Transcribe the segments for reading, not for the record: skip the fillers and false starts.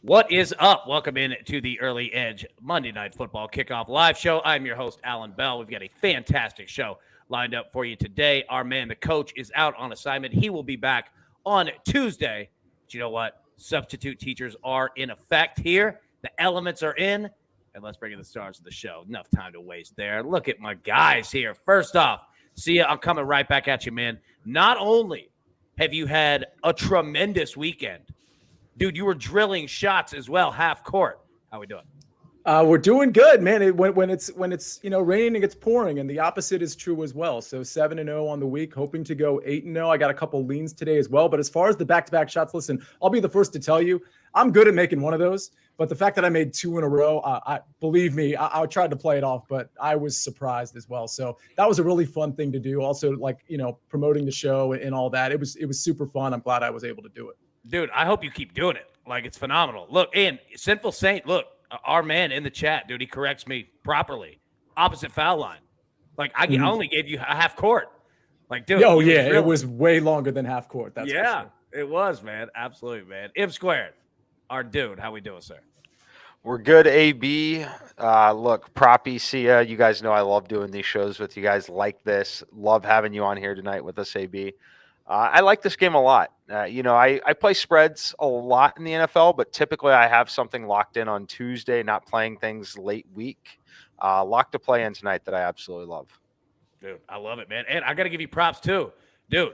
What is up? Welcome in to the Early Edge Monday Night Football Kickoff live show. I'm your host, Alan Bell. We've got a fantastic show lined up for you today. Our man, the coach, is out on assignment. He will be back on Tuesday. But you know what? Substitute teachers are in effect here. The elements are in. And let's bring in the stars of the show. Enough time to waste there. Look at my guys here. First off, see ya. I'm coming right back at you, man. Not only have you had a tremendous weekend, dude, you were drilling shots as well, half court. How we doing? We're doing good, man. When it's raining, it's pouring, and the opposite is true as well. So 7-0 on the week, hoping to go 8-0. I got a couple leans today as well. But as far as the back-to-back shots, listen, I'll be the first to tell you, I'm good at making one of those. But the fact that I made two in a row, believe me, I tried to play it off, but I was surprised as well. So that was a really fun thing to do. Also, promoting the show and all that. It was super fun. I'm glad I was able to do it. Dude, I hope you keep doing it. Like, it's phenomenal. Look, and Sinful Saint, look, our man in the chat, dude, he corrects me properly. Opposite foul line. Like, I only gave you a half court. Like, dude. Oh, yeah, it was way longer than half court. That's for sure. It was, man. Absolutely, man. M squared, our dude. How we doing, sir? We're good, AB. Look, Proppy, see ya. You guys know I love doing these shows with you guys like this. Love having you on here tonight with us, AB. I like this game a lot. I play spreads a lot in the NFL, but typically I have something locked in on Tuesday, not playing things late week. Locked to play in tonight that I absolutely love. Dude, I love it, man. And I got to give you props, too. Dude,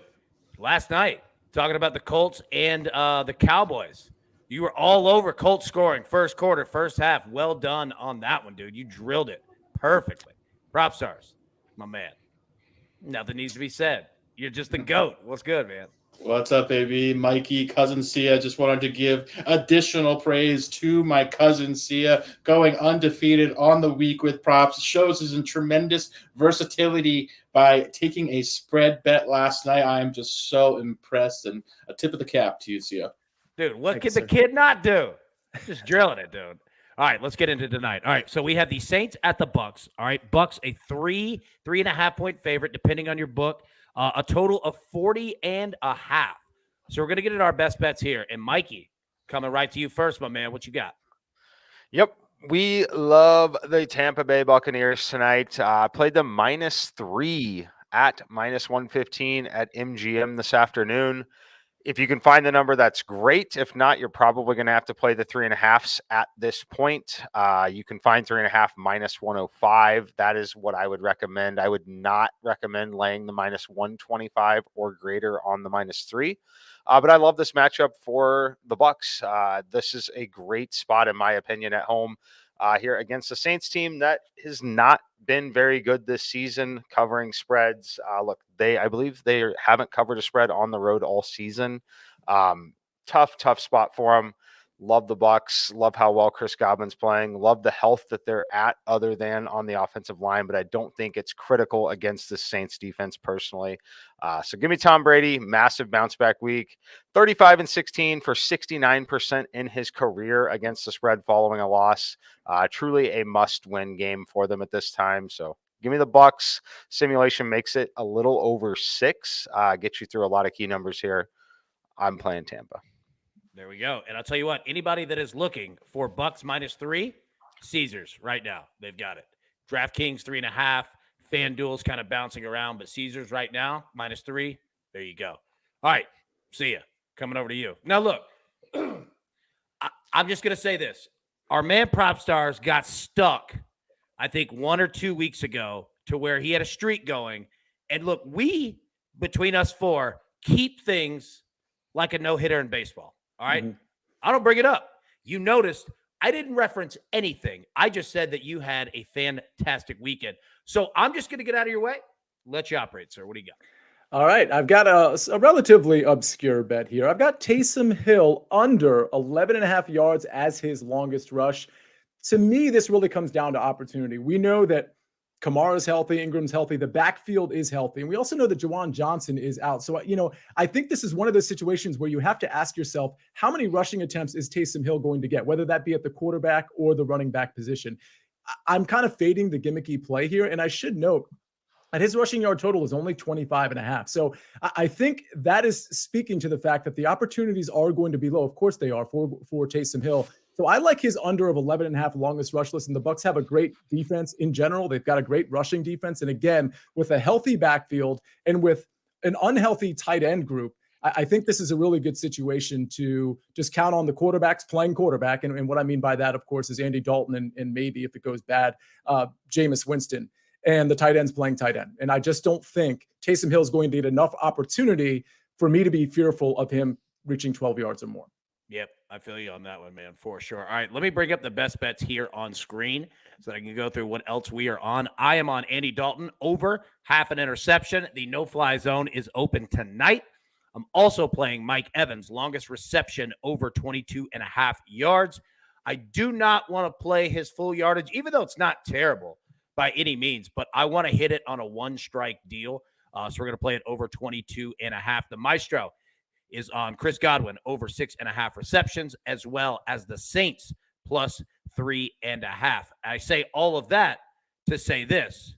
last night, talking about the Colts and the Cowboys, you were all over Colts scoring first quarter, first half. Well done on that one, dude. You drilled it perfectly. Prop stars, my man. Nothing needs to be said. You're just the GOAT. What's good, man? What's up, baby? Mikey, cousin Sia. Just wanted to give additional praise to my cousin Sia, going undefeated on the week with props. Shows his tremendous versatility by taking a spread bet last night. I am just so impressed, and a tip of the cap to you, Sia. Dude, what could the kid not do? Just drilling it, dude. All right, let's get into tonight. All right, so we have the Saints at the Bucs. All right, Bucs a 3.5 point favorite, depending on your book. A total of 40.5. So we're going to get into our best bets here. And Mikey, coming right to you first, my man. What you got? Yep. We love the Tampa Bay Buccaneers tonight. Played them -3 at -115 at MGM this afternoon. If you can find the number, that's great. If not, you're probably going to have to play the 3.5s at this point. You can find 3.5 -105. That is what I would recommend. I would not recommend laying the -125 or greater on the -3. But I love this matchup for the Bucs. This is a great spot, in my opinion, at home here against the Saints team that has not been very good this season covering spreads. Look, I believe they haven't covered a spread on the road all season. Tough spot for them. Love the Bucs. Love how well Chris Godwin's playing. Love the health that they're at other than on the offensive line, but I don't think it's critical against the Saints defense personally. So give me Tom Brady, massive bounce back week. 35-16 for 69% in his career against the spread following a loss. Truly a must-win game for them at this time. So give me the Bucs. Simulation makes it a little over 6. Get you through a lot of key numbers here. I'm playing Tampa. There we go. And I'll tell you what, anybody that is looking for Bucs -3, Caesars right now, they've got it. DraftKings 3.5, FanDuel's kind of bouncing around, but Caesars right now, -3. There you go. All right, see ya. Coming over to you. Now, look, I'm just going to say this. Our man Prop Stars got stuck, I think, 1 or 2 weeks ago to where he had a streak going. And look, we, between us four, keep things like a no-hitter in baseball. All right. Mm-hmm. I don't bring it up. You noticed I didn't reference anything. I just said that you had a fantastic weekend. So I'm just going to get out of your way. Let you operate, sir. What do you got? All right. I've got a relatively obscure bet here. I've got Taysom Hill under 11.5 yards as his longest rush. To me, this really comes down to opportunity. We know that Kamara's healthy, Ingram's healthy, the backfield is healthy. And we also know that Juwan Johnson is out. So, I think this is one of those situations where you have to ask yourself, how many rushing attempts is Taysom Hill going to get, whether that be at the quarterback or the running back position? I'm kind of fading the gimmicky play here. And I should note that his rushing yard total is only 25.5. So I think that is speaking to the fact that the opportunities are going to be low. Of course they are for Taysom Hill. So I like his under of 11.5 longest rush. Listen, the Bucs have a great defense in general. They've got a great rushing defense. And again, with a healthy backfield and with an unhealthy tight end group, I think this is a really good situation to just count on the quarterbacks playing quarterback. And what I mean by that, of course, is Andy Dalton and maybe, if it goes bad, Jameis Winston, and the tight ends playing tight end. And I just don't think Taysom Hill is going to get enough opportunity for me to be fearful of him reaching 12 yards or more. Yep, I feel you on that one, man, for sure. All right, let me bring up the best bets here on screen so that I can go through what else we are on. I am on Andy Dalton over half an interception. The no-fly zone is open tonight. I'm also playing Mike Evans, longest reception over 22.5 yards. I do not want to play his full yardage, even though it's not terrible by any means, but I want to hit it on a one-strike deal. So we're going to play it over 22.5. The Maestro is on Chris Godwin over 6.5 receptions, as well as the Saints plus 3.5. I say all of that to say this.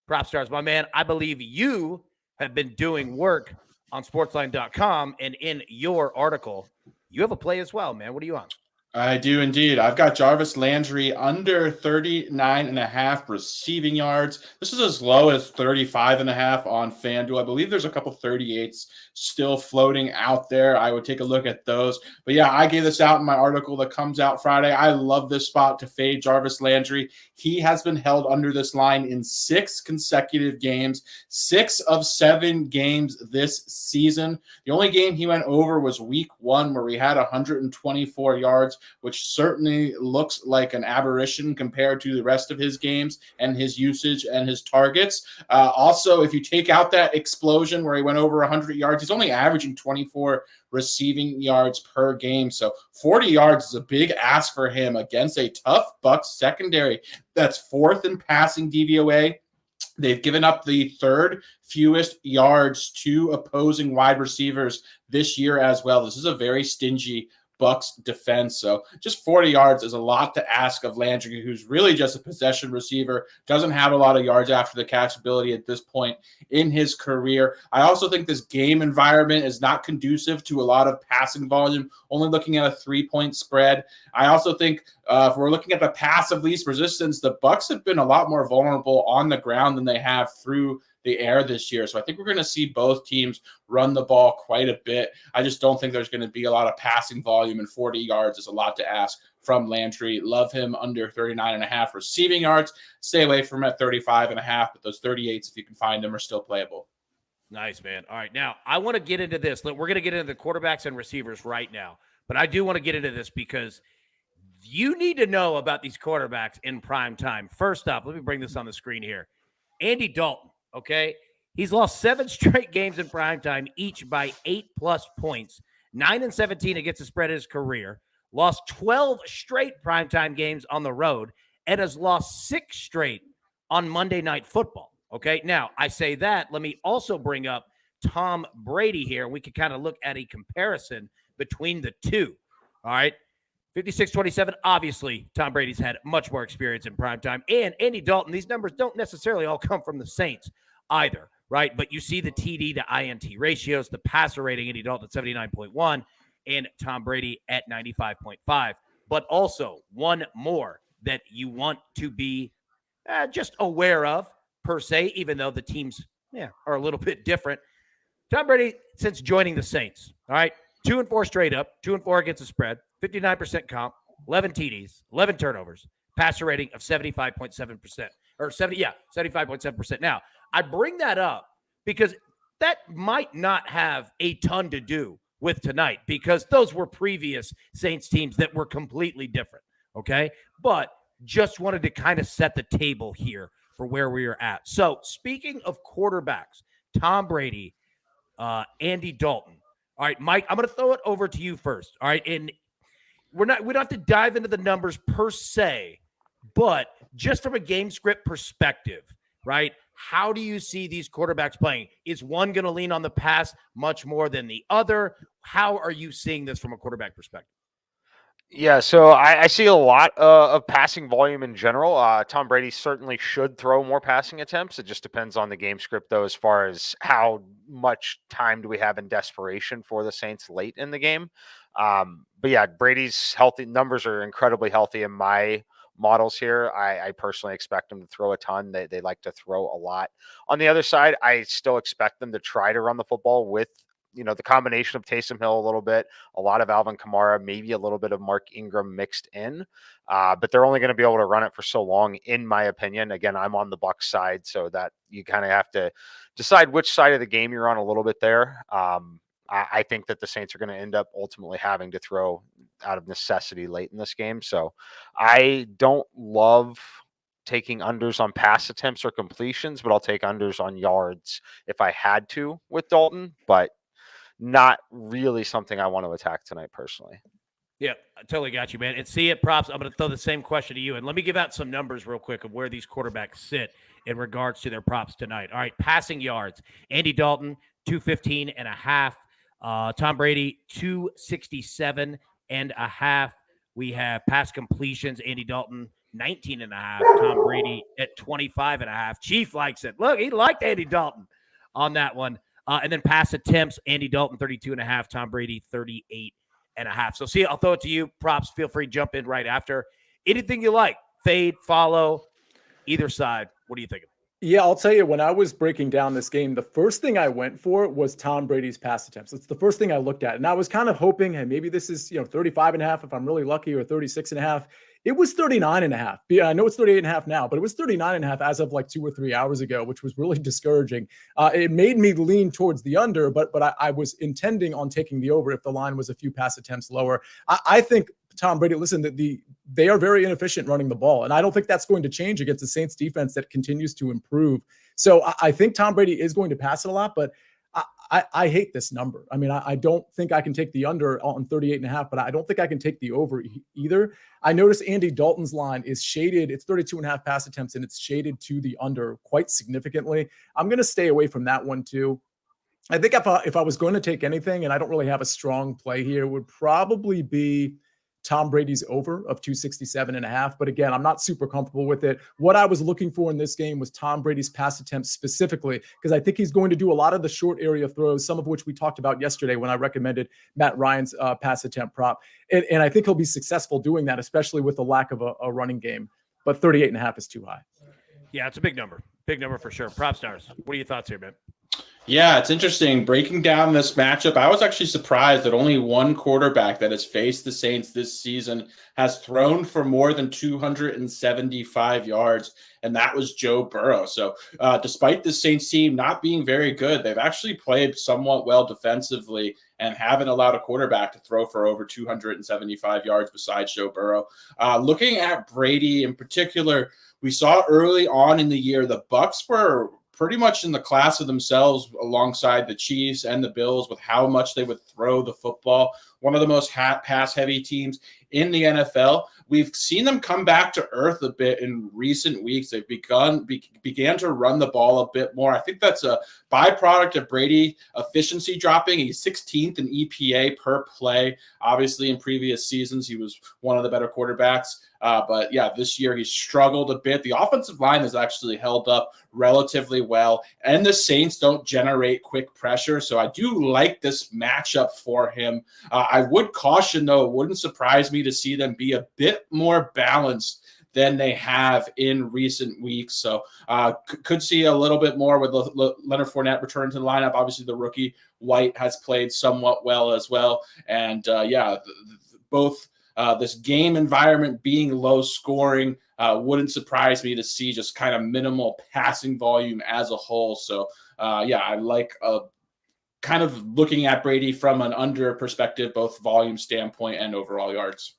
Prop Stars, my man, I believe you have been doing work on sportsline.com, and in your article, you have a play as well, man. What are you on? I do indeed. I've got Jarvis Landry under 39.5 receiving yards. This is as low as 35.5 on FanDuel. I believe there's a couple 38s still floating out there. I would take a look at those. But yeah, I gave this out in my article that comes out Friday. I love this spot to fade Jarvis Landry. He has been held under this line in 6 consecutive games, 6 of 7 games this season. The only game he went over was week 1, where he had 124 yards, which certainly looks like an aberration compared to the rest of his games and his usage and his targets. Also, if you take out that explosion where he went over 100 yards, he's only averaging 24 receiving yards per game. So 40 yards is a big ask for him against a tough Bucs secondary that's 4th in passing DVOA. They've given up the 3rd fewest yards to opposing wide receivers this year as well. This is a very stingy Bucs defense. So just 40 yards is a lot to ask of Landry, who's really just a possession receiver, doesn't have a lot of yards after the catch ability at this point in his career. I also think this game environment is not conducive to a lot of passing volume, only looking at a 3-point spread. I also think if we're looking at the pass of least resistance, the Bucs have been a lot more vulnerable on the ground than they have through the air this year. So I think we're going to see both teams run the ball quite a bit. I just don't think there's going to be a lot of passing volume, and 40 yards is a lot to ask from Landry. Love him under 39.5 receiving yards. Stay away from him at 35.5, but those 38s, if you can find them, are still playable. Nice, man. All right, now I want to get into this. We're going to get into the quarterbacks and receivers right now, but I do want to get into this because you need to know about these quarterbacks in prime time. First off, let me bring this on the screen here. Andy Dalton. Okay, he's lost 7 straight games in primetime, each by 8+ points. 9-17 against the spread in his career. Lost 12 straight primetime games on the road, and has lost 6 straight on Monday Night Football. Okay, now I say that. Let me also bring up Tom Brady here. We can kind of look at a comparison between the two. All right. 56-27, obviously, Tom Brady's had much more experience in primetime. And Andy Dalton, these numbers don't necessarily all come from the Saints either, right? But you see the TD to INT ratios, the passer rating, Andy Dalton at 79.1, and Tom Brady at 95.5. But also, one more that you want to be just aware of, per se, even though the teams are a little bit different. Tom Brady, since joining the Saints, all right, 2-4 straight up, 2-4 against the spread, 59% comp, 11 TDs, 11 turnovers, passer rating of 75.7%, or 75.7%. Now, I bring that up because that might not have a ton to do with tonight, because those were previous Saints teams that were completely different, okay? But just wanted to kind of set the table here for where we are at. So, speaking of quarterbacks, Tom Brady, Andy Dalton. All right, Mike, I'm going to throw it over to you first. All right, and we don't have to dive into the numbers per se, but just from a game script perspective, right? How do you see these quarterbacks playing? Is one going to lean on the pass much more than the other? How are you seeing this from a quarterback perspective? Yeah, so I see a lot of passing volume in general. Tom Brady certainly should throw more passing attempts. It just depends on the game script, though, as far as how much time do we have in desperation for the Saints late in the game. But yeah, Brady's healthy numbers are incredibly healthy in my models here. I personally expect him to throw a ton. They like to throw a lot. On the other side, I still expect them to try to run the football with the combination of Taysom Hill a little bit, a lot of Alvin Kamara, maybe a little bit of Mark Ingram mixed in. But they're only going to be able to run it for so long, in my opinion. Again, I'm on the Bucs side, so that you kind of have to decide which side of the game you're on a little bit there. I think that the Saints are going to end up ultimately having to throw out of necessity late in this game. So I don't love taking unders on pass attempts or completions, but I'll take unders on yards if I had to with Dalton. But not really something I want to attack tonight personally. Yeah, I totally got you, man. And see it, props. I'm going to throw the same question to you. And let me give out some numbers real quick of where these quarterbacks sit in regards to their props tonight. All right, passing yards. Andy Dalton, 215.5. Tom Brady, 267.5. We have pass completions. Andy Dalton, 19.5. Tom Brady at 25.5. Chief likes it. Look, he liked Andy Dalton on that one. And then pass attempts, Andy Dalton, 32.5, Tom Brady, 38.5. So see, I'll throw it to you. Props, feel free to jump in right after. Anything you like, fade, follow, either side. What are you thinking? Yeah, I'll tell you, when I was breaking down this game, the first thing I went for was Tom Brady's pass attempts. It's the first thing I looked at. And I was kind of hoping, hey, maybe this is, 35.5 if I'm really lucky, or 36.5. It was 39.5. Yeah, I know it's 38.5 now, but it was 39.5 as of like 2 or 3 hours ago, which was really discouraging. It made me lean towards the under, but I was intending on taking the over if the line was a few pass attempts lower. I think Tom Brady, listen, they are very inefficient running the ball, and I don't think that's going to change against the Saints defense that continues to improve. So I think Tom Brady is going to pass it a lot, but I hate this number. I mean, I don't think I can take the under on 38.5, but I don't think I can take the over either. I noticed Andy Dalton's line is shaded. It's 32.5 pass attempts, and it's shaded to the under quite significantly. I'm going to stay away from that one too. I think if I was going to take anything, and I don't really have a strong play here, would probably be Tom Brady's over of 267.5. But again, I'm not super comfortable with it. What I was looking for in this game was Tom Brady's pass attempts specifically, because I think he's going to do a lot of the short area throws, some of which we talked about yesterday when I recommended Matt Ryan's pass attempt prop. And I think he'll be successful doing that, especially with the lack of a running game. But 38.5 is too high. Yeah, it's a big number. Big number for sure. Prop stars. What are your thoughts here, man? Yeah, it's interesting. Breaking down this matchup, I was actually surprised that only one quarterback that has faced the Saints this season has thrown for more than 275 yards, and that was Joe Burrow. So despite the Saints team not being very good, they've actually played somewhat well defensively and haven't allowed a quarterback to throw for over 275 yards besides Joe Burrow. Looking at Brady in particular, we saw early on in the year the Bucs were pretty much in the class of themselves alongside the Chiefs and the Bills with how much they would throw the football. One of the most pass-heavy teams in the NFL. We've seen them come back to earth a bit in recent weeks. They've began to run the ball a bit more. I think that's a byproduct of Brady efficiency dropping. He's 16th in EPA per play. Obviously, in previous seasons, he was one of the better quarterbacks. But yeah, this year he struggled a bit. The offensive line has actually held up relatively well, and the Saints don't generate quick pressure. So I do like this matchup for him. I would caution, though, it wouldn't surprise me to see them be a bit more balanced than they have in recent weeks. So could see a little bit more with Leonard Fournette return to the lineup. Obviously, the rookie White has played somewhat well as well. And both this game environment being low scoring wouldn't surprise me to see just kind of minimal passing volume as a whole. So I like kind of looking at Brady from an under perspective, both volume standpoint and overall yards.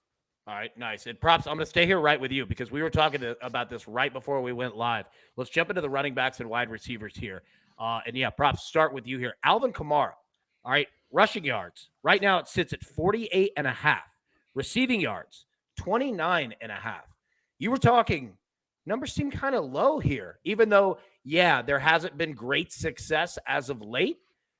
All right, nice. And props, I'm going to stay here right with you because we were talking about this right before we went live. Let's jump into the running backs and wide receivers here. Props, start with you here. Alvin Kamara, all right, rushing yards. Right now it sits at 48.5. Receiving yards, 29.5. You were talking, numbers seem kind of low here, even though, there hasn't been great success as of late.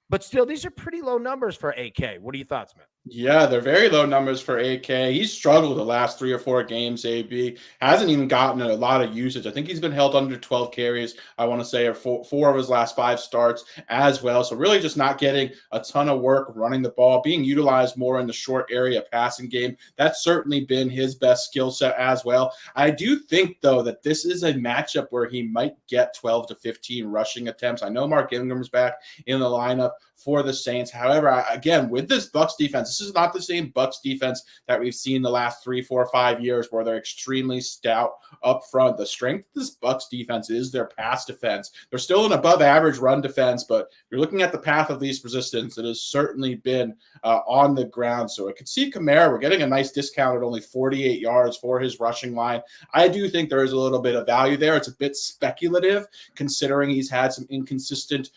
But still, these are pretty low numbers for AK. What are your thoughts, man? Yeah, they're very low numbers for AK. He's struggled the last 3 or 4 games, AB. Hasn't even gotten a lot of usage. I think he's been held under 12 carries, I want to say, or four of his last 5 starts as well. So really just not getting a ton of work running the ball, being utilized more in the short area passing game. That's certainly been his best skill set as well. I do think, though, that this is a matchup where he might get 12 to 15 rushing attempts. I know Mark Ingram's back in the lineup for the Saints. However, again, with this Bucs defense, this is not the same Bucs defense that we've seen the last 3, 4, 5 years where they're extremely stout up front. The strength of this Bucs defense is their pass defense. They're still an above average run defense, but you're looking at the path of least resistance. It has certainly been on the ground. So I could see Kamara. We're getting a nice discount at only 48 yards for his rushing line. I do think there is a little bit of value there. It's a bit speculative considering he's had some inconsistent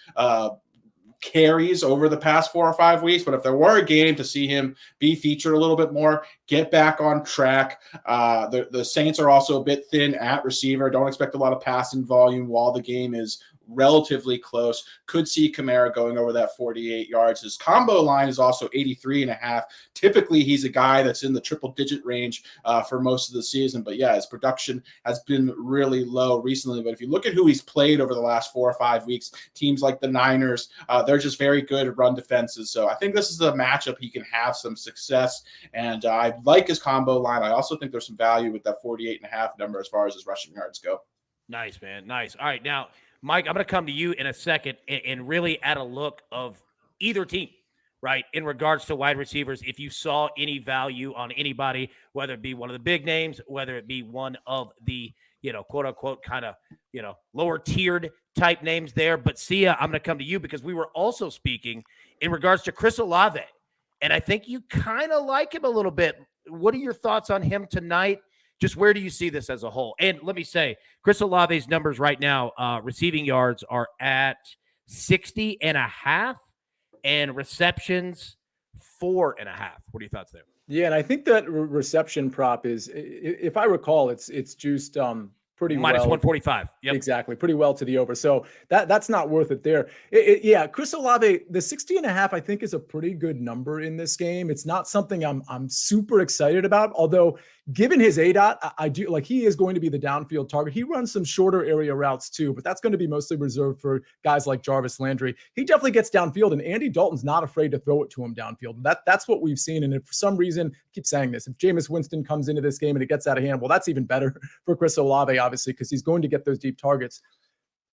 carries over the past 4 or 5 weeks. But if there were a game to see him be featured a little bit more, get back on track. The Saints are also a bit thin at receiver. Don't expect a lot of passing volume while the game is relatively close. Could see Kamara going over that 48 yards. His combo line is also 83.5. Typically, he's a guy that's in the triple-digit range for most of the season. But yeah, his production has been really low recently. But if you look at who he's played over the last 4 or 5 weeks, teams like the Niners, they're just very good at run defenses. So I think this is a matchup he can have some success. And I like his combo line. I also think there's some value with that 48.5 number as far as his rushing yards go. Nice, man. Nice. All right, now, Mike, I'm going to come to you in a second and really add a look of either team, right, in regards to wide receivers. If you saw any value on anybody, whether it be one of the big names, whether it be one of the, quote unquote, kind of, lower tiered type names there. But Sia, I'm going to come to you because we were also speaking in regards to Chris Olave. And I think you kind of like him a little bit. What are your thoughts on him tonight? Just where do you see this as a whole? And let me say, Chris Olave's numbers right now, receiving yards are at 60.5 and receptions 4.5. What are your thoughts there? Yeah, and I think that reception prop is, if I recall, it's juiced pretty minus well. 145. Yep. Exactly. Pretty well to the over. So that's not worth it there. Yeah. Chris Olave, the 60.5, I think is a pretty good number in this game. It's not something I'm super excited about, although given his ADOT, I do like, he is going to be the downfield target. He runs some shorter area routes too, but that's going to be mostly reserved for guys like Jarvis Landry. He definitely gets downfield, and Andy Dalton's not afraid to throw it to him downfield. That's what we've seen. And if for some reason, I keep saying this, if Jameis Winston comes into this game and it gets out of hand, well, that's even better for Chris Olave, obviously, because he's going to get those deep targets.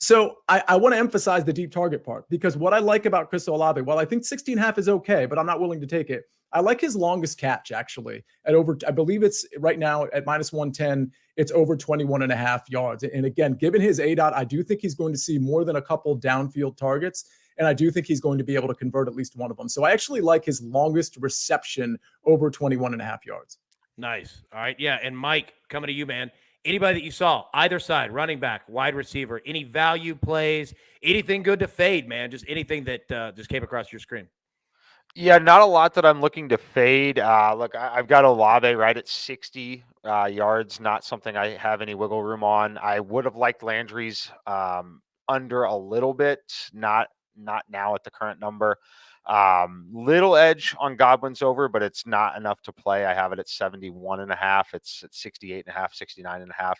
So I want to emphasize the deep target part, because what I like about Chris Olave, well, I think 16.5 is okay, but I'm not willing to take it. I like his longest catch, actually, at over, I believe it's right now at minus 110, it's over 21.5 yards. And again, given his ADOT, I do think he's going to see more than a couple downfield targets, and I do think he's going to be able to convert at least one of them. So I actually like his longest reception over 21.5 yards. Nice. All right. Yeah. And Mike, coming to you, man. Anybody that you saw, either side, running back, wide receiver, any value plays, anything good to fade, man? Just anything that just came across your screen. Yeah, not a lot that I'm looking to fade. Look, I've got Olave right at 60 yards, not something I have any wiggle room on. I would have liked Landry's under a little bit, not now at the current number. Little edge on Godwin's over, but it's not enough to play. I have it at 71.5. It's at 68.5, 69.5.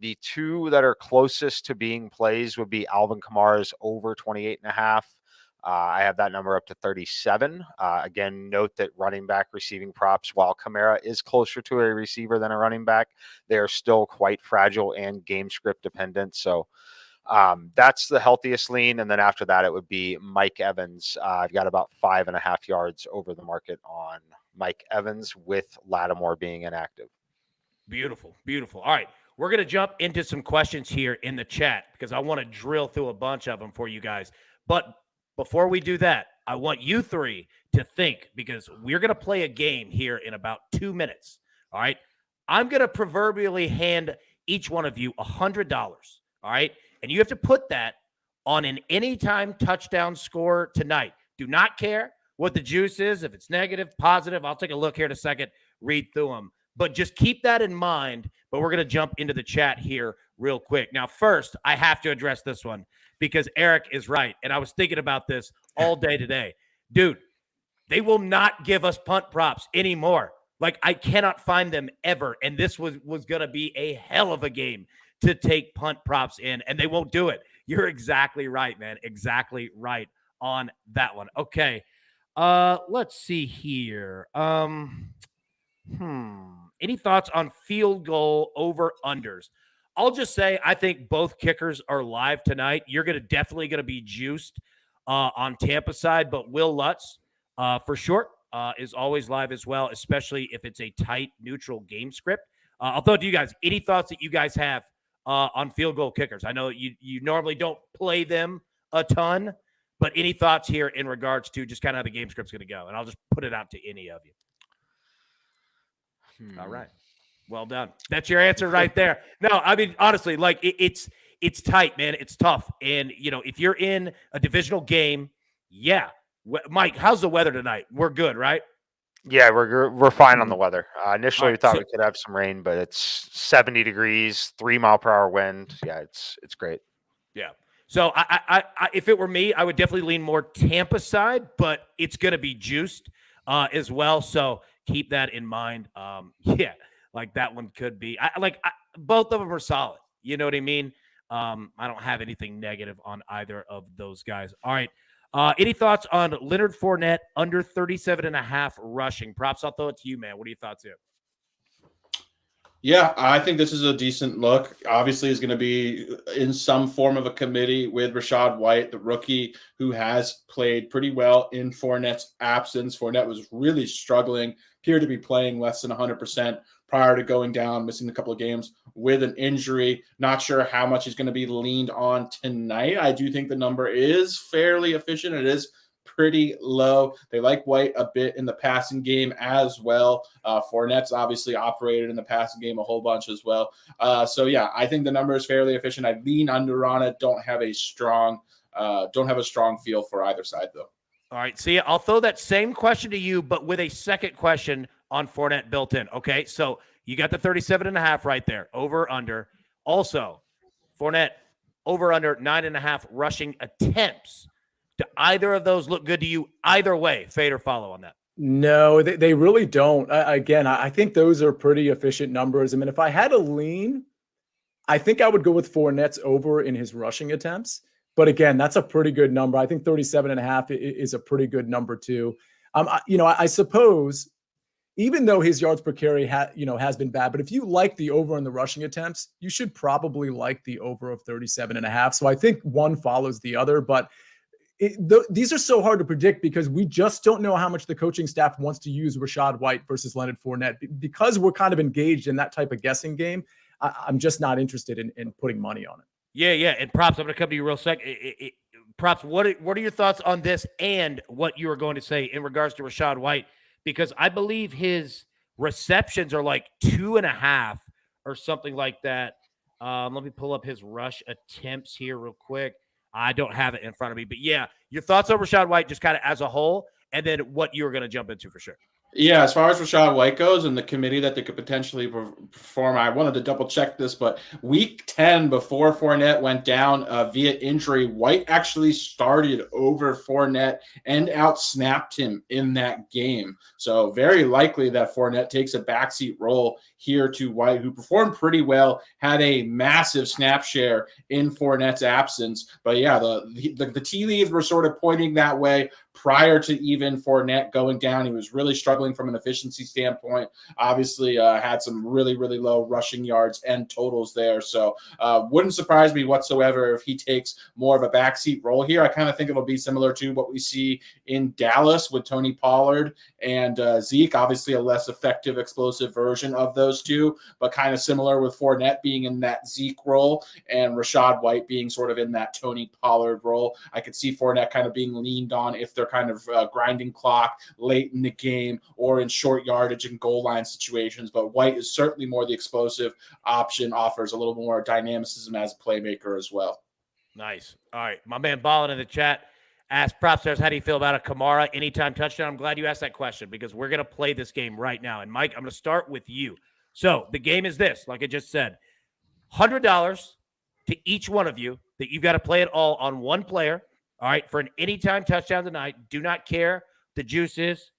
The two that are closest to being plays would be Alvin Kamara's over 28.5. I have that number up to 37. Again, note that running back receiving props, while Kamara is closer to a receiver than a running back, they are still quite fragile and game script dependent. So that's the healthiest lean. And then after that, it would be Mike Evans. I've got about 5.5 yards over the market on Mike Evans, with Lattimore being inactive. Beautiful. Beautiful. All right. We're going to jump into some questions here in the chat because I want to drill through a bunch of them for you guys. But before we do that, I want you three to think, because we're going to play a game here in about 2 minutes. All right. I'm going to proverbially hand each one of you $100. All right. And you have to put that on an anytime touchdown score tonight. Do not care what the juice is. If it's negative, positive, I'll take a look here in a second, read through them. But just keep that in mind. But we're going to jump into the chat here real quick. Now, first, I have to address this one because Eric is right. And I was thinking about this all day today. Dude, They will not give us punt props anymore. Like, I cannot find them ever. And this was going to be a hell of a game to take punt props in, and they won't do it. You're exactly right, man. Exactly right on that one. Okay. Let's see here. Any thoughts on field goal over unders? I'll just say I think both kickers are live tonight. You're definitely going to be juiced on Tampa side, but Will Lutz for short is always live as well, especially if it's a tight neutral game script. I'll throw it to you guys. Any thoughts that you guys have on field goal kickers? I know you normally don't play them a ton, but any thoughts here in regards to just kind of how the game script's going to go? And I'll just put it out to any of you. All right. Well done. That's your answer right there. No, I mean, honestly, like it's tight, man. It's tough. And, if you're in a divisional game, yeah. Mike, how's the weather tonight? We're good, right? Yeah, we're fine on the weather. Initially, we thought we could have some rain, but it's 70 degrees, 3-mile-per-hour wind. Yeah, it's great. Yeah. So I if it were me, I would definitely lean more Tampa side, but it's going to be juiced as well. So keep that in mind. Yeah, like that one could be. Both of them are solid. You know what I mean? I don't have anything negative on either of those guys. All right. Any thoughts on Leonard Fournette under 37.5 rushing? Props, I'll throw it to you, man. What are your thoughts here? Yeah, I think this is a decent look. Obviously, is going to be in some form of a committee with Rachaad White, the rookie who has played pretty well in Fournette's absence. Fournette was really struggling, appeared to be playing less than 100% prior to going down, missing a couple of games with an injury. Not sure how much he's going to be leaned on tonight. I do think the number is fairly efficient. It is pretty low. They like White a bit in the passing game as well. Fournette's obviously operated in the passing game a whole bunch as well. So yeah, I think the number is fairly efficient. I lean under on it. Don't have a strong feel for either side though. All right, see, I'll throw that same question to you, but with a second question on Fournette built in. Okay, so you got the 37.5 right there, over under. Also, Fournette over under 9.5 rushing attempts. Do either of those look good to you? Either way, fade or follow on that? No, they really don't. I think those are pretty efficient numbers. I mean, if I had a lean, I think I would go with Fournette's over in his rushing attempts. But again, that's a pretty good number. I think 37.5 is a pretty good number too. I suppose even though his yards per carry has been bad, but if you like the over in the rushing attempts, you should probably like the over of 37.5. So I think one follows the other, but these are so hard to predict because we just don't know how much the coaching staff wants to use Rachaad White versus Leonard Fournette. Because we're kind of engaged in that type of guessing game, I'm just not interested in putting money on it. Yeah. And Props, I'm going to come to you real quick. Props, what are your thoughts on this and what you were going to say in regards to Rachaad White? Because I believe his receptions are like 2.5 or something like that. Let me pull up his rush attempts here real quick. I don't have it in front of me, but yeah, your thoughts on Rachaad White just kind of as a whole, and then what you were going to jump into for sure. Yeah, as far as Rachaad White goes and the committee that they could potentially perform, I wanted to double check this, but week 10 before Fournette went down via injury, White actually started over Fournette and outsnapped him in that game. So very likely that Fournette takes a backseat role here to White, who performed pretty well, had a massive snap share in Fournette's absence. But yeah, the tea leaves were sort of pointing that way prior to even Fournette going down. He was really struggling from an efficiency standpoint. Obviously, had some really, really low rushing yards and totals there. So wouldn't surprise me whatsoever if he takes more of a backseat role here. I kind of think it'll be similar to what we see in Dallas with Tony Pollard and Zeke. Obviously, a less effective, explosive version of those two, but kind of similar with Fournette being in that Zeke role and Rachaad White being sort of in that Tony Pollard role. I could see Fournette kind of being leaned on if they're kind of grinding clock late in the game or in short yardage and goal line situations. But White is certainly more the explosive option, offers a little more dynamicism as a playmaker as well. Nice. All right. My man Ballin in the chat asked Propstars, how do you feel about a Kamara anytime touchdown? I'm glad you asked that question because we're going to play this game right now. And Mike, I'm going to start with you. So the game is this, like I just said, $100 to each one of you that you've got to play it all on one player. All right, for an anytime touchdown tonight. Do not care the juice is,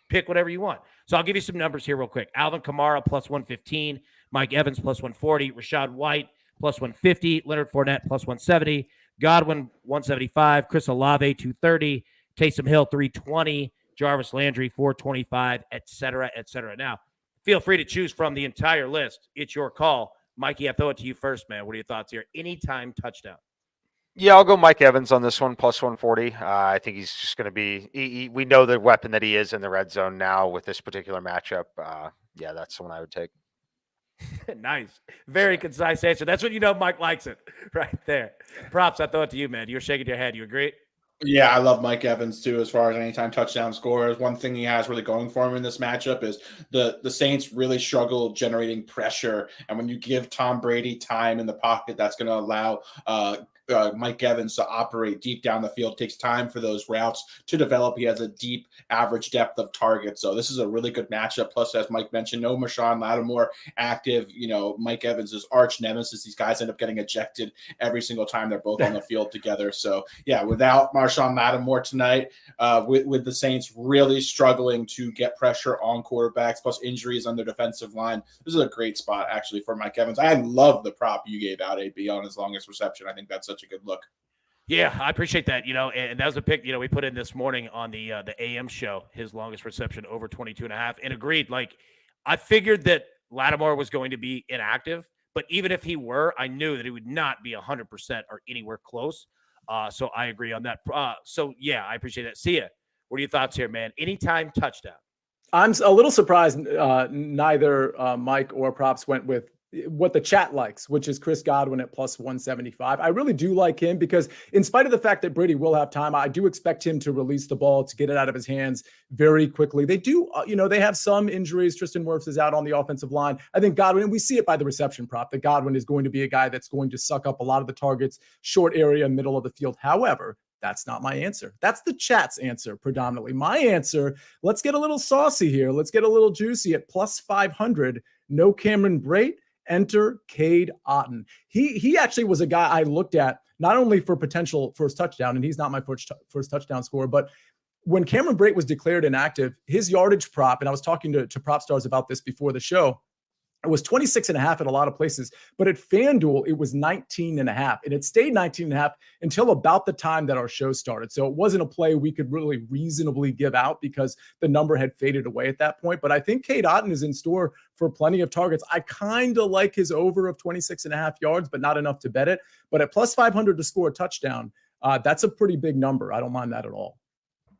pick whatever you want. So I'll give you some numbers here real quick. Alvin Kamara plus 115, Mike Evans plus 140, Rashad White plus 150, Leonard Fournette plus 170, Godwin 175, Chris Olave 230, Taysom Hill 320, Jarvis Landry 425, et cetera, et cetera. Now, feel free to choose from the entire list. It's your call. Mikey, I throw it to you first, man. What are your thoughts here? Anytime touchdown. Yeah, I'll go Mike Evans on this one, plus 140. I think he's just going to be we know the weapon that he is in the red zone now with this particular matchup. Yeah, that's the one I would take. Nice. Very concise answer. That's when you know Mike likes it right there. Props, I throw it to you, man. You're shaking your head. You agree? Yeah, I love Mike Evans too. As far as anytime touchdown scorers, one thing he has really going for him in this matchup is the Saints really struggle generating pressure, and when you give Tom Brady time in the pocket, that's going to allow Mike Evans to operate deep down the field. It takes time for those routes to develop. He has a deep average depth of target, so this is a really good matchup. Plus, as Mike mentioned, no Marshawn Lattimore active. Mike Evans is arch nemesis. These guys end up getting ejected every single time they're both on the field together. So yeah, without Marshawn Lattimore tonight, with the Saints really struggling to get pressure on quarterbacks, plus injuries on their defensive line, this is a great spot actually for Mike Evans. I love the prop you gave out, AB, on his longest reception. I think that's such a good look. Yeah, I appreciate that. And that was a pick, we put in this morning on the AM show, his longest reception over 22.5, and agreed. Like, I figured that Lattimore was going to be inactive, but even if he were, I knew that he would not be 100% or anywhere close. So I agree on that. So yeah, I appreciate that. Sia, what are your thoughts here, man? Anytime touchdown. I'm a little surprised neither Mike or Props went with what the chat likes, which is Chris Godwin at plus 175. I really do like him because in spite of the fact that Brady will have time, I do expect him to release the ball, to get it out of his hands very quickly. They do, they have some injuries. Tristan Wirfs is out on the offensive line. I think Godwin, and we see it by the reception prop, that Godwin is going to be a guy that's going to suck up a lot of the targets, short area, middle of the field. However, that's not my answer. That's the chat's answer predominantly. My answer, let's get a little saucy here. Let's get a little juicy at plus 500. No Cameron Brate. Enter Cade Otton. He actually was a guy I looked at not only for potential first touchdown, and he's not my first touchdown scorer, but when Cameron Brate was declared inactive, his yardage prop, and I was talking to prop stars about this before the show, it was 26.5 at a lot of places, but at FanDuel, it was 19.5, and it stayed 19.5 until about the time that our show started. So it wasn't a play we could really reasonably give out because the number had faded away at that point. But I think Cade Otton is in store for plenty of targets. I kind of like his over of 26.5 yards, but not enough to bet it. But at plus 500 to score a touchdown, that's a pretty big number. I don't mind that at all.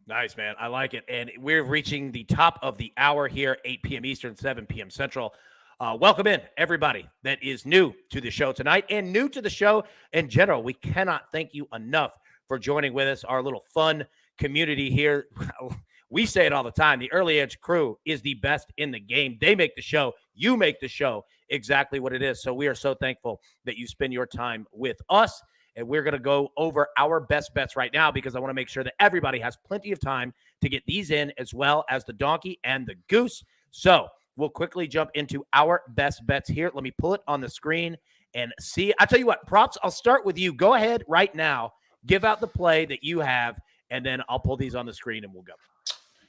Nice, man. I like it. And we're reaching the top of the hour here, 8 p.m. Eastern, 7 p.m. Central. Welcome in, everybody that is new to the show tonight and new to the show in general. We cannot thank you enough for joining with us, our little fun community here. We say it all the time. The Early Edge crew is the best in the game. They make the show. You make the show exactly what it is. So we are so thankful that you spend your time with us. And we're going to go over our best bets right now because I want to make sure that everybody has plenty of time to get these in, as well as the donkey and the goose. So we'll quickly jump into our best bets here. Let me pull it on the screen and see. I'll tell you what, Props, I'll start with you. Go ahead right now. Give out the play that you have, and then I'll pull these on the screen and we'll go.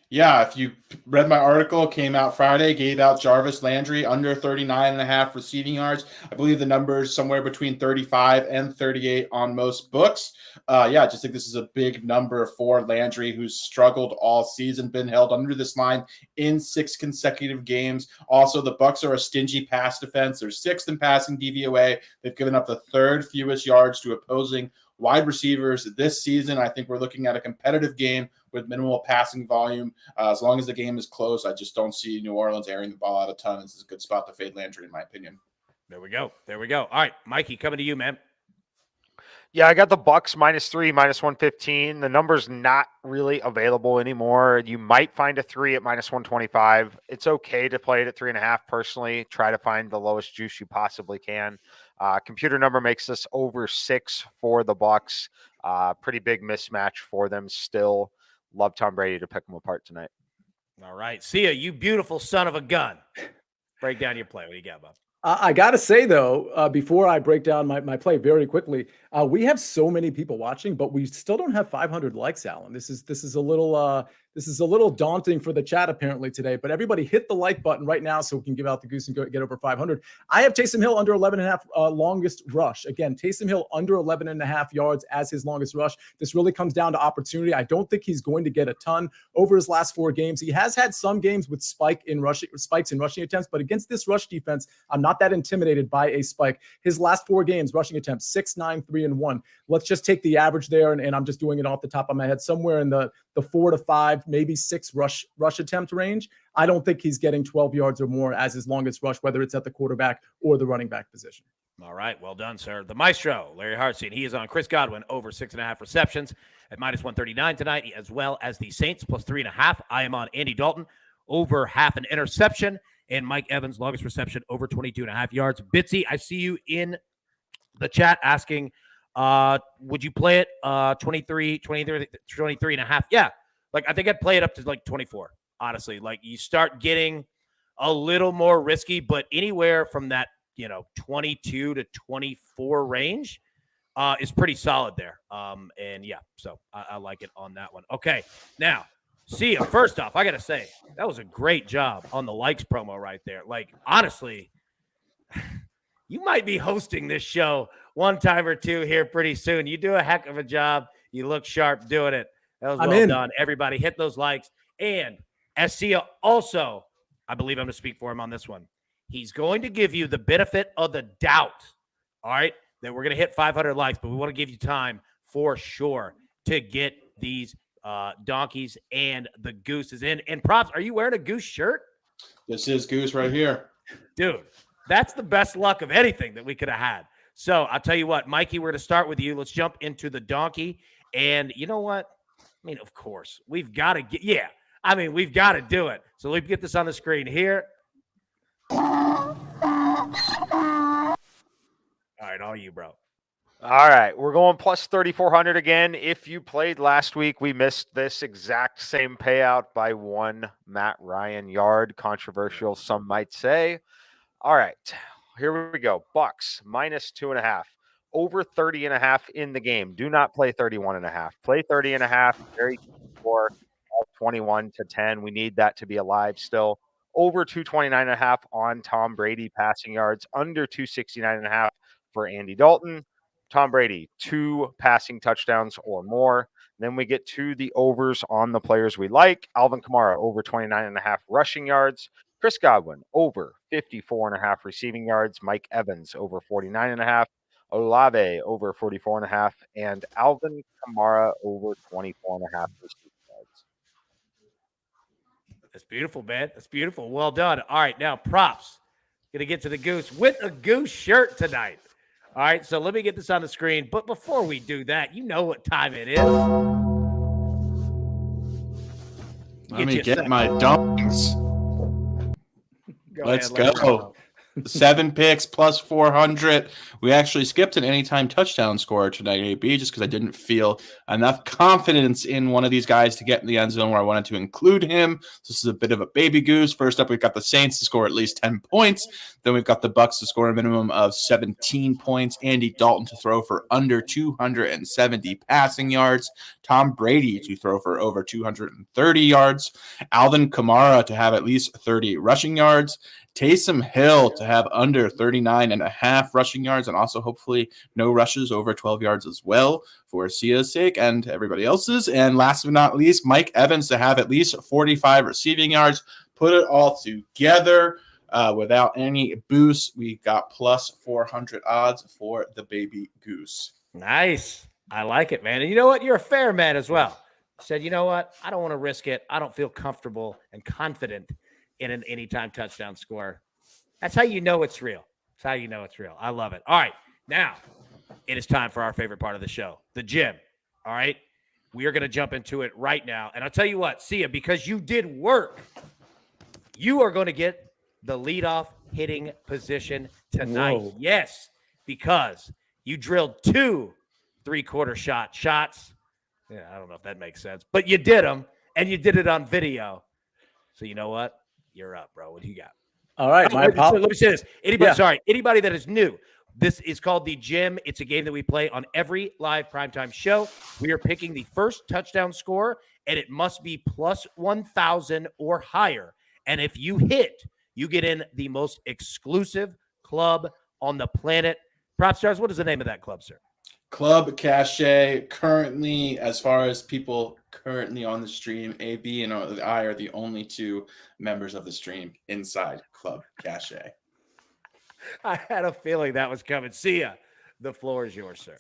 Yeah, if you read my article, came out Friday, gave out Jarvis Landry under 39.5 receiving yards. I believe the number is somewhere between 35 and 38 on most books. I just think this is a big number for Landry, who's struggled all season, been held under this line in 6 consecutive games. Also, the Bucs are a stingy pass defense. They're 6th in passing DVOA. They've given up the 3rd fewest yards to opposing wide receivers this season. I think we're looking at a competitive game with minimal passing volume. As long as the game is close, I just don't see New Orleans airing the ball out a ton. This is a good spot to fade Landry, in my opinion. There we go. All right, Mikey, coming to you, man. Yeah, I got the Bucs -3, -115. The number's not really available anymore. You might find a 3 at -125. It's okay to play it at 3.5 personally. Try to find the lowest juice you possibly can. Computer number makes this over 6 for the Bucs. Pretty big mismatch for them still. Love Tom Brady to pick them apart tonight. All right. Sia, you beautiful son of a gun. Break down your play. What do you got, Bob? I got to say, though, before I break down my play very quickly, we have so many people watching, but we still don't have 500 likes, Alan. This is a little This is a little daunting for the chat apparently today, but everybody hit the like button right now so we can give out the goose and get over 500. I have Taysom Hill under 11.5 longest rush. Again, Taysom Hill under 11.5 yards as his longest rush. This really comes down to opportunity. I don't think he's going to get a ton over his last 4 games. He has had some games with spikes in rushing attempts, but against this rush defense, I'm not that intimidated by a spike. His last 4 games, rushing attempts, 6, 9, 3, and 1. Let's just take the average there, and I'm just doing it off the top of my head, somewhere in the 4 to 5, maybe 6 rush attempt range. I don't think he's getting 12 yards or more as his longest rush, whether it's at the quarterback or the running back position. All right. Well done, sir. The maestro, Larry Hartstein, he is on Chris Godwin over 6.5 receptions at -139 tonight, as well as the Saints plus 3.5. I am on Andy Dalton over half an interception, and Mike Evans, longest reception over 22.5 yards. Bitsy, I see you in the chat asking, would you play it 23 and a half? Yeah. Like, I think I'd play it up to like 24, honestly. Like, you start getting a little more risky, but anywhere from that, 22 to 24 range is pretty solid there. And yeah, so I like it on that one. Okay. Now, Sia, first off, I got to say, that was a great job on the likes promo right there. Like, honestly, you might be hosting this show one time or two here pretty soon. You do a heck of a job. You look sharp doing it. That was well done. Everybody hit those likes. And as Sia also, I believe I'm going to speak for him on this one. He's going to give you the benefit of the doubt, all right, that we're going to hit 500 likes, but we want to give you time for sure to get these donkeys and the gooses in. And Props, are you wearing a Goose shirt? This is Goose right here. Dude, that's the best luck of anything that we could have had. So I'll tell you what, Mikey, we're going to start with you. Let's jump into the donkey. And you know what? I mean, of course, we've got to we've got to do it. So let me get this on the screen here. All right, all you, bro. All right, we're going plus 3,400 again. If you played last week, we missed this exact same payout by 1 Matt Ryan yard. Controversial, some might say. All right, here we go. Bucs -2.5. Over 30.5 in the game. Do not play 31.5. Play 30.5. Very score 21-10. We need that to be alive still. Over 229.5 on Tom Brady passing yards. Under 269.5 for Andy Dalton. Tom Brady, 2 passing touchdowns or more. Then we get to the overs on the players we like. Alvin Kamara, over 29.5 rushing yards. Chris Godwin, over 54.5 receiving yards. Mike Evans, over 49.5. Olave, over 44.5. And Alvin Kamara, over 24.5 receiving yards. That's beautiful, man. That's beautiful. Well done. All right, now Props. Going to get to the Goose with a Goose shirt tonight. All right, so let me get this on the screen. But before we do that, you know what time it is. Let me get my donks. Let's go. 7 picks plus 400. We actually skipped an anytime touchdown scorer tonight, AB, just because I didn't feel enough confidence in one of these guys to get in the end zone where I wanted to include him. So this is a bit of a baby goose. First up, we've got the Saints to score at least 10 points. Then we've got the Bucs to score a minimum of 17 points. Andy Dalton to throw for under 270 passing yards. Tom Brady to throw for over 230 yards. Alvin Kamara to have at least 30 rushing yards. Taysom Hill to have under 39.5 rushing yards, and also hopefully no rushes over 12 yards as well for Sia's sake and everybody else's. And last but not least, Mike Evans to have at least 45 receiving yards. Put it all together without any boost. We got plus 400 odds for the baby goose. Nice. I like it, man. And you know what? You're a fair man as well. Said, you know what? I don't want to risk it. I don't feel comfortable and confident in an anytime touchdown score. That's how you know it's real. That's how you know it's real. I love it. All right. Now, it is time for our favorite part of the show, the gym. All right. We are going to jump into it right now. And I'll tell you what, Sia, because you did work, you are going to get the leadoff hitting position tonight. Whoa. Yes, because you drilled 2 3-quarter shots. Yeah, I don't know if that makes sense, but you did them, and you did it on video. So you know what? You're up, bro. What do you got? All right. Let me say this. Anybody that is new, This is called the Gym. It's a game that we play on every live primetime show. We are picking the first touchdown score, and it must be plus 1,000 or higher. And if you hit, you get in the most exclusive club on the planet. Prop Stars, what is the name of that club, sir? Club Cachet. Currently, as far as people currently on the stream, AB and I are the only two members of the stream inside Club Cachet. I had a feeling that was coming. See ya. The floor is yours, sir.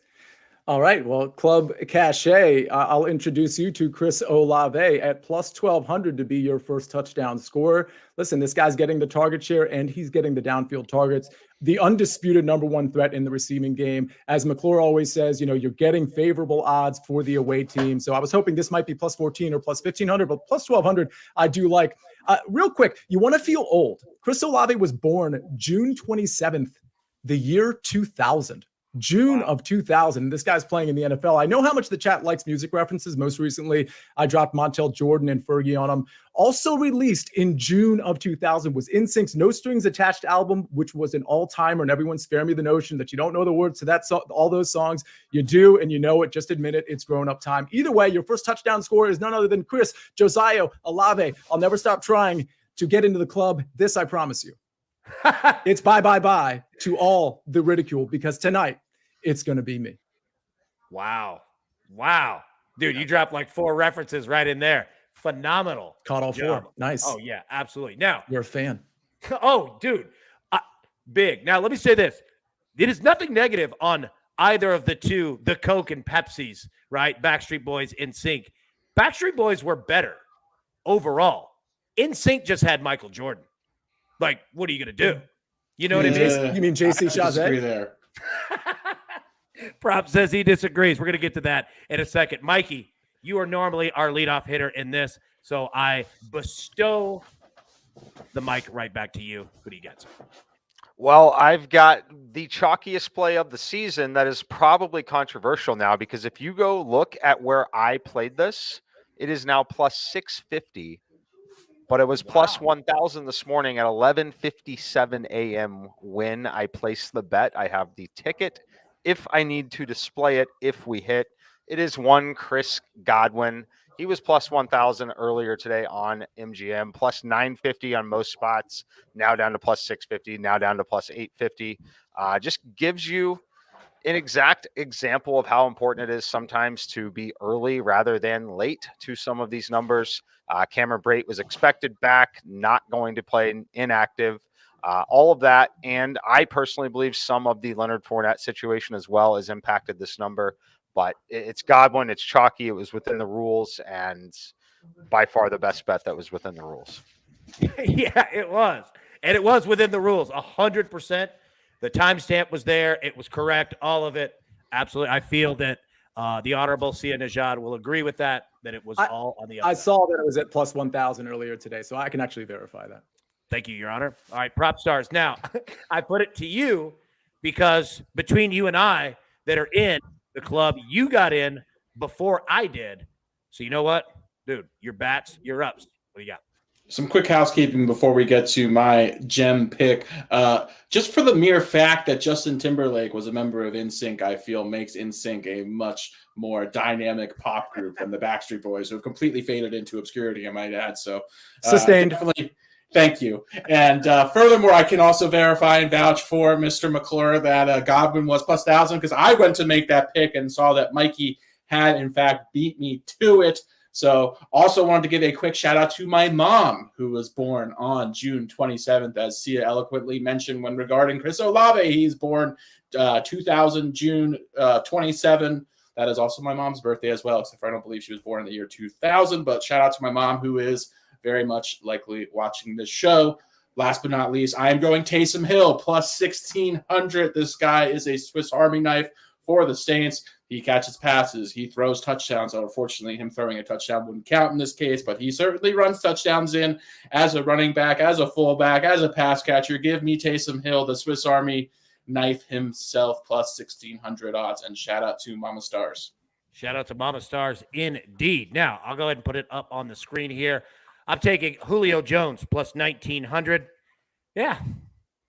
All right. Well, Club Cachet, I'll introduce you to Chris Olave at plus 1,200 to be your first touchdown scorer. Listen, this guy's getting the target share and he's getting the downfield targets. The undisputed number one threat in the receiving game. As McClure always says, you're getting favorable odds for the away team. So I was hoping this might be plus 14 or plus 1,500, but plus 1,200 I do like. Real quick, you want to feel old. Chris Olave was born June 27th, the year 2000. June of 2000. This guy's playing in the NFL. I know how much the chat likes music references. Most recently, I dropped Montel Jordan and Fergie on him. Also released in June of 2000 was NSYNC's No Strings Attached album, which was an all-timer, and everyone spare me the notion that you don't know the words to that all those songs. You do, and you know it. Just admit it. It's grown-up time. Either way, your first touchdown scorer is none other than Chris Josiah Olave. I'll never stop trying to get into the club. This I promise you. It's bye to all the ridicule, because tonight it's going to be me. Wow. Dude, you dropped like 4 references right in there. Phenomenal. Caught all job. 4. Nice. Oh, yeah, absolutely. Now, you're a fan. Oh, dude. Big. Now, let me say this. It is nothing negative on either of the two, the Coke and Pepsis, right? Backstreet Boys, NSYNC. Backstreet Boys were better overall. NSYNC just had Michael Jordan. Like, what are you going to do? You know what I mean? You mean JC Chazette? There. Prop says he disagrees. We're going to get to that in a second. Mikey, you are normally our leadoff hitter in this, so I bestow the mic right back to you. Who do you got, sir? Well, I've got the chalkiest play of the season that is probably controversial now, because if you go look at where I played this, it is now plus 650, but it was plus 1,000 this morning at 11:57 a.m. when I placed the bet. I have the ticket if I need to display it if we hit. It is one Chris Godwin. He was plus 1,000 earlier today on MGM, plus 950 on most spots, now down to plus 650, now down to plus 850. Just gives you an exact example of how important it is sometimes to be early rather than late to some of these numbers. Cameron Brate was expected back, not going to play inactive. All of that, and I personally believe some of the Leonard Fournette situation as well has impacted this number. But it's Godwin, it's chalky, it was within the rules, and by far the best bet that was within the rules. Yeah, it was. And it was within the rules, 100%. The timestamp was there. It was correct, all of it. Absolutely. I feel that the Honorable Sia Najad will agree with that it was all on the other. I saw that it was at plus 1,000 earlier today, so I can actually verify that. Thank you, Your Honor. All right, Prop Stars. Now, I put it to you because between you and I that are in the club, you got in before I did. So you know what? Dude, your bats, your ups. What do you got? Some quick housekeeping before we get to my gem pick. Just for the mere fact that Justin Timberlake was a member of NSYNC, I feel makes NSYNC a much more dynamic pop group than the Backstreet Boys, who have completely faded into obscurity, I might add. So sustained. Definitely. Thank you. And furthermore, I can also verify and vouch for Mr. McClure that Godwin was plus 1,000, because I went to make that pick and saw that Mikey had, in fact, beat me to it. So also wanted to give a quick shout out to my mom, who was born on June 27th, as Sia eloquently mentioned when regarding Chris Olave. He's born 2000, June 27. That is also my mom's birthday as well, except for I don't believe she was born in the year 2000. But shout out to my mom, who is very much likely watching this show. Last but not least, I am going Taysom Hill plus 1,600. This guy is a Swiss Army knife for the Saints. He catches passes. He throws touchdowns. Unfortunately, him throwing a touchdown wouldn't count in this case, but he certainly runs touchdowns in as a running back, as a fullback, as a pass catcher. Give me Taysom Hill, the Swiss Army knife himself, plus 1,600 odds. And shout out to Mama Stars. Shout out to Mama Stars indeed. Now, I'll go ahead and put it up on the screen here. I'm taking Julio Jones plus 1,900. Yeah,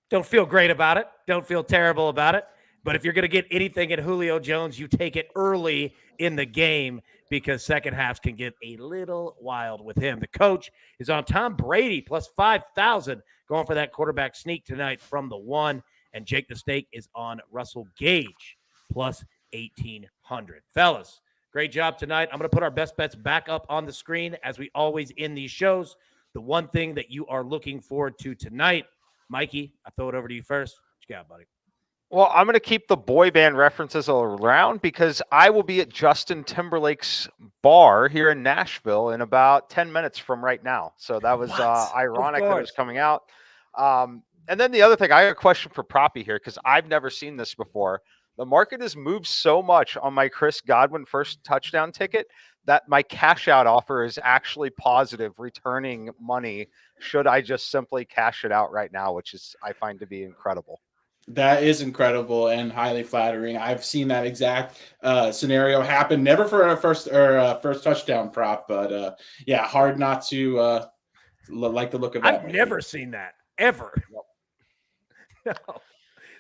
don't feel great about it. Don't feel terrible about it. But if you're going to get anything at Julio Jones, you take it early in the game because second halves can get a little wild with him. The coach is on Tom Brady plus 5,000 going for that quarterback sneak tonight from the 1. And Jake the Snake is on Russell Gage plus 1,800. Fellas, great job tonight. I'm going to put our best bets back up on the screen as we always in these shows. The one thing that you are looking forward to tonight, Mikey, I throw it over to you first. What you got, buddy? Well, I'm going to keep the boy band references around because I will be at Justin Timberlake's bar here in Nashville in about 10 minutes from right now. So that was ironic that it was coming out. And then the other thing, I have a question for Proppy here because I've never seen this before. The market has moved so much on my Chris Godwin first touchdown ticket that my cash out offer is actually positive, returning money should I just simply cash it out right now, which is I find to be incredible. That is incredible and highly flattering. I've seen that exact scenario happen. Never for a first touchdown prop, but yeah, hard not to like the look of that. I've never seen that ever. No,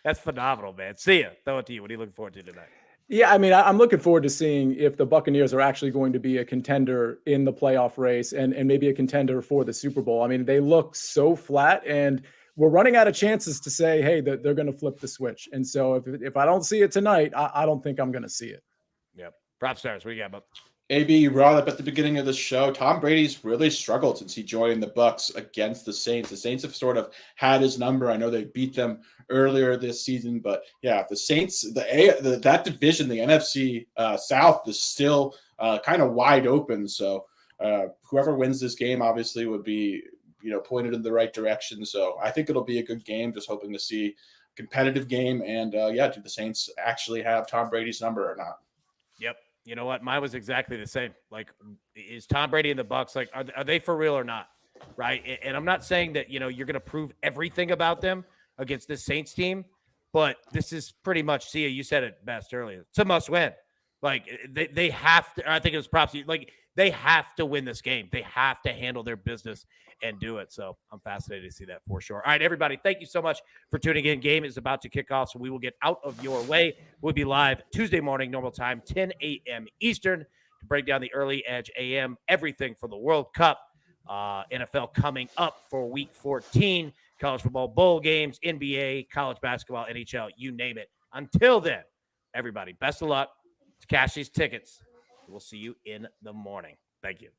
that's phenomenal, man. See ya. Throw it to you. What are you looking forward to tonight? Yeah, I mean, I'm looking forward to seeing if the Buccaneers are actually going to be a contender in the playoff race and maybe a contender for the Super Bowl. I mean, they look so flat, and we're running out of chances to say, hey, they're going to flip the switch. And so if I don't see it tonight, I don't think I'm going to see it. Yep. Prop stars, what do you got, Bob? AB, you brought up at the beginning of the show, Tom Brady's really struggled since he joined the Bucs against the Saints. The Saints have sort of had his number. I know they beat them earlier this season, but yeah, the Saints, that division, the NFC South is still kind of wide open. So whoever wins this game obviously would be, pointed in the right direction. So I think it'll be a good game. Just hoping to see a competitive game. And do the Saints actually have Tom Brady's number or not? Yep. You know what? Mine was exactly the same. Like, is Tom Brady and the Bucs, like, are they for real or not? Right. And I'm not saying that, you're going to prove everything about them against this Saints team, but this is pretty much, Sia, you said it best earlier. It's a must win. Like, they have to, I think it was props. Like, they have to win this game. They have to handle their business and do it. So I'm fascinated to see that for sure. All right, everybody, thank you so much for tuning in. Game is about to kick off, so we will get out of your way. We'll be live Tuesday morning, normal time, 10 a.m. Eastern, to break down the early edge AM, everything for the World Cup, NFL coming up for Week 14, college football bowl games, NBA, college basketball, NHL, you name it. Until then, everybody, best of luck. Cash these tickets. We'll see you in the morning. Thank you.